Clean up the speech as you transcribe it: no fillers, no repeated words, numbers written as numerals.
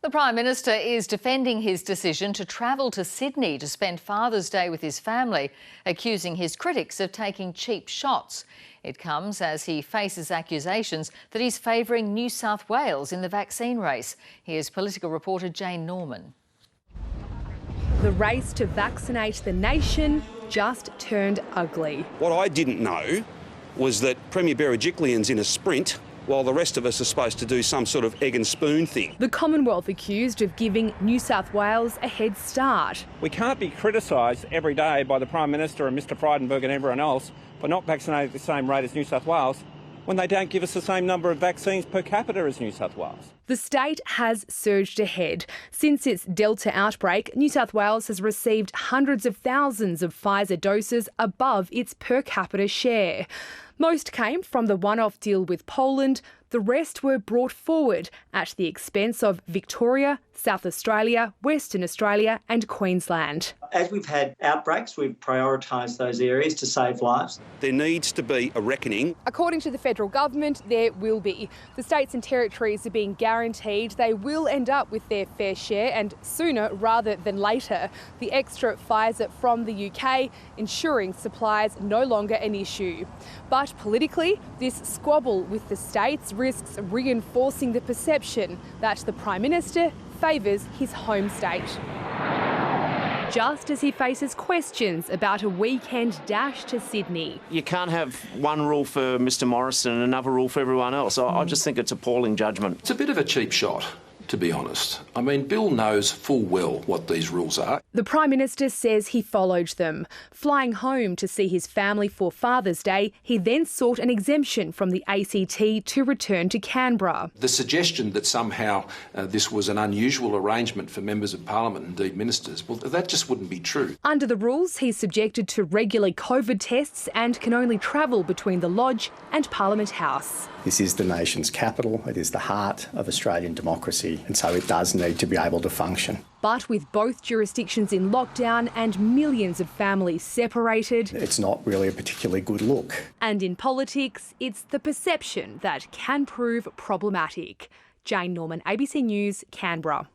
The Prime Minister is defending his decision to travel to Sydney to spend Father's Day with his family, accusing his critics of taking cheap shots. It comes as he faces accusations that he's favouring New South Wales in the vaccine race. Here's political reporter Jane Norman. The race to vaccinate the nation just turned ugly. What I didn't know was that Premier Berejiklian's in a sprint while the rest of us are supposed to do some sort of egg and spoon thing. The Commonwealth accused of giving New South Wales a head start. We can't be criticised every day by the Prime Minister and Mr Frydenberg and everyone else for not vaccinating at the same rate as New South Wales when they don't give us the same number of vaccines per capita as New South Wales. The state has surged ahead. Since its Delta outbreak, New South Wales has received hundreds of thousands of Pfizer doses above its per capita share. Most came from the one-off deal with Poland. The rest were brought forward at the expense of Victoria, South Australia, Western Australia and Queensland. As we've had outbreaks, we've prioritised those areas to save lives. There needs to be a reckoning. According to the federal government, there will be. The states and territories are being guaranteed they will end up with their fair share, and sooner rather than later. The extra Pfizer from the UK ensuring supplies no longer an issue. But politically, this squabble with the states risks reinforcing the perception that the Prime Minister favours his home state. Just as he faces questions about a weekend dash to Sydney. You can't have one rule for Mr Morrison and another rule for everyone else. I just think it's appalling judgment. It's a bit of a cheap shot, to be honest. I mean, Bill knows full well what these rules are. The Prime Minister says he followed them. Flying home to see his family for Father's Day, he then sought an exemption from the ACT to return to Canberra. The suggestion that somehow this was an unusual arrangement for members of Parliament, indeed ministers, well, that just wouldn't be true. Under the rules, he's subjected to regular COVID tests and can only travel between the Lodge and Parliament House. This is the nation's capital. It is the heart of Australian democracy, and so it does need to be able to function. But with both jurisdictions in lockdown and millions of families separated, it's not really a particularly good look. And in politics, it's the perception that can prove problematic. Jane Norman, ABC News, Canberra.